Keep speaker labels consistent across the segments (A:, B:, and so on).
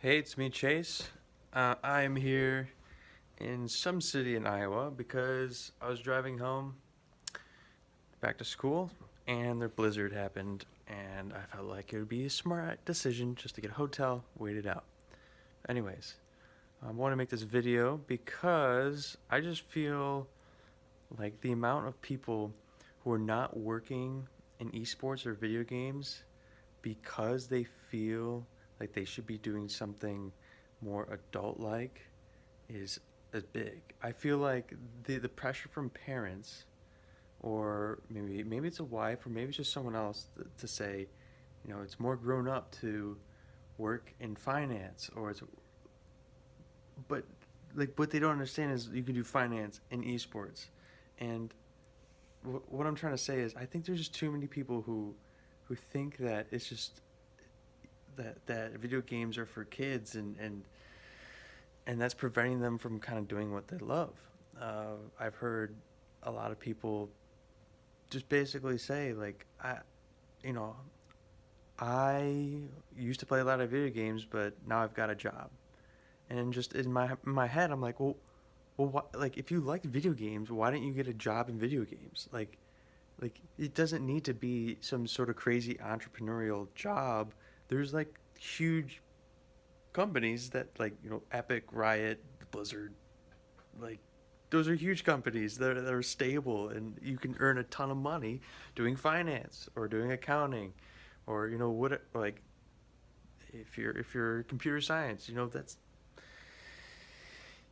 A: Hey, it's me, Chase. I'm here in some city in Iowa because I was driving home back to school and the blizzard happened, and I felt like it would be a smart decision just to get a hotel, wait it out. Anyways, I want to make this video because I just feel like the amount of people who are not working in esports or video games because they feel like they should be doing something more adult like is big. I feel like the pressure from parents, or maybe it's a wife, or maybe it's just someone else to say, it's more grown up to work in finance, or it's but like what they don't understand is you can do finance in esports, and what I'm trying to say is I think there's just too many people who think that it's just that video games are for kids, and that's preventing them from kind of doing what they love. I've heard a lot of people just basically say like you know, I used to play a lot of video games, but now I've got a job, and just in my head, I'm like, like if you like video games, why didn't you get a job in video games? Like it doesn't need to be some sort of crazy entrepreneurial job. There's like huge companies that like Epic, Riot, Blizzard, like those are huge companies that are stable, and you can earn a ton of money doing finance or doing accounting, or what, like if you're computer science, that's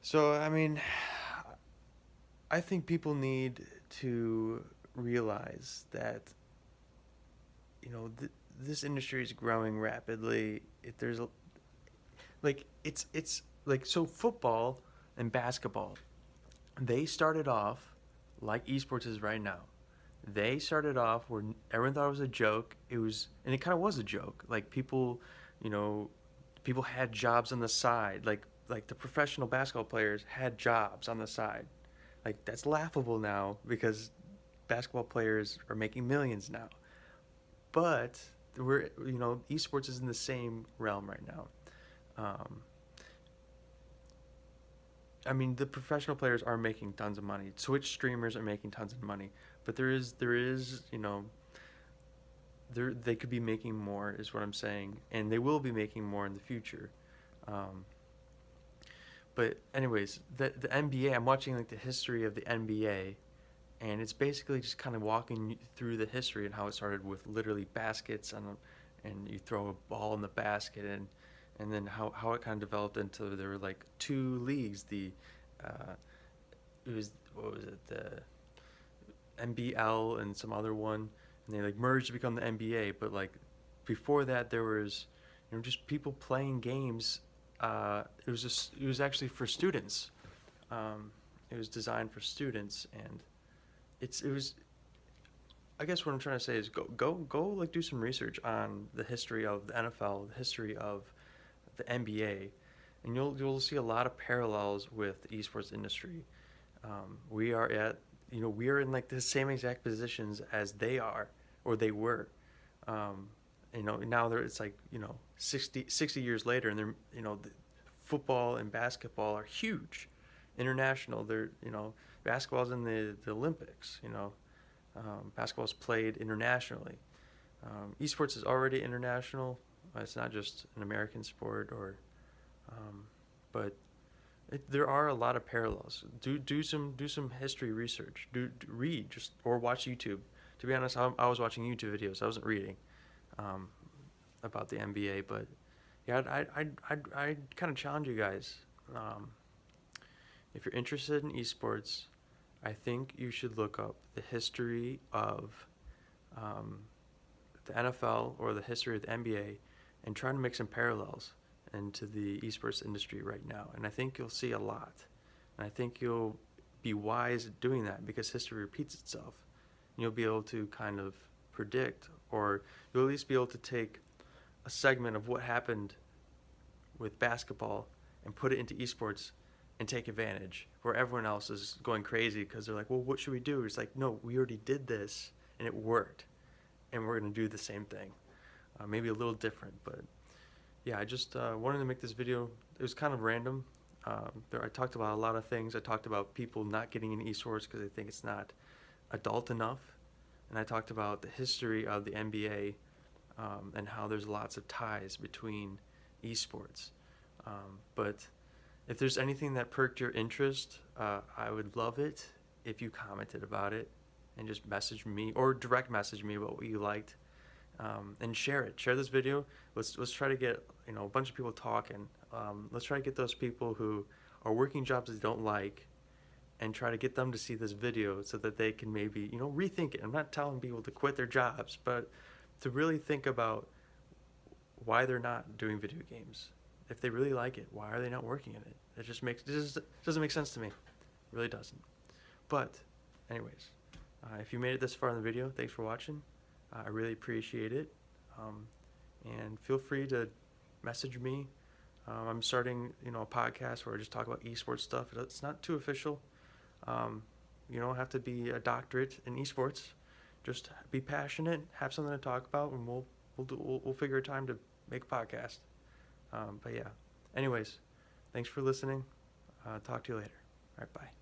A: so. I mean, I think people need to realize that this industry is growing rapidly. If there's a like it's like so football and basketball, they started off like esports is right now. They started off where everyone thought it was a joke. It was, and it kind of was a joke. Like you know, people had jobs on the side. Like the professional basketball players had jobs on the side. Like that's laughable now because basketball players are making millions now. But esports is in the same realm right now. Um, I mean, the professional players are making tons of money. Twitch streamers are making tons of money, but there is they could be making more, is what I'm saying, and they will be making more in the future. Um, but anyways, the NBA, I'm watching like the history of the NBA, and it's basically just kind of walking through the history and how it started with literally baskets and you throw a ball in the basket, and then how it kind of developed into there were like two leagues. Uh, it was, what was it, the NBL and some other one, and they like merged to become the NBA. But like before that, there was just people playing games. It was actually for students. It was designed for students, and it was. I guess what I'm trying to say is go like do some research on the history of the NFL, the history of the NBA, and you'll see a lot of parallels with the esports industry. We are at we are in like the same exact positions as they are, or they were. Um, now it's like 60 years later, and they're the football and basketball are huge, international. They're basketball's in the Olympics. Basketball's played internationally. Esports is already international. It's not just an American sport, um, but there are a lot of parallels. Do some history research. Read just or watch YouTube. To be honest, I was watching YouTube videos. I wasn't reading um, about the NBA, but yeah, I kind of challenge you guys. Um, if you're interested in esports, I think you should look up the history of um, the NFL or the history of the NBA and try to make some parallels into the esports industry right now. And I think you'll see a lot. And I think you'll be wise at doing that because history repeats itself. And you'll be able to kind of predict, or you'll at least be able to take a segment of what happened with basketball and put it into esports and take advantage where everyone else is going crazy because they're like, well, what should we do? It's like, no, we already did this and it worked, and we're going to do the same thing. Maybe a little different, but yeah, I just wanted to make this video. It was kind of random. I talked about a lot of things. I talked about people not getting into esports because they think it's not adult enough, and I talked about the history of the NBA, and how there's lots of ties between esports. But if there's anything that perked your interest, I would love it if you commented about it and just message me or direct message me about what you liked, and share it. Share this video. Let's try to get a bunch of people talking. Let's try to get those people who are working jobs they don't like, and try to get them to see this video so that they can maybe rethink it. I'm not telling people to quit their jobs, but to really think about why they're not doing video games. If they really like it, why are they not working in it? It just doesn't make sense to me. It really doesn't. But anyways, if you made it this far in the video, thanks for watching. I really appreciate it. And feel free to message me. I'm starting a podcast where I just talk about esports stuff. It's not too official. You don't have to be a doctorate in esports. Just be passionate, have something to talk about, and we'll figure a time to make a podcast. But yeah, anyways, thanks for listening. Talk to you later. All right, bye.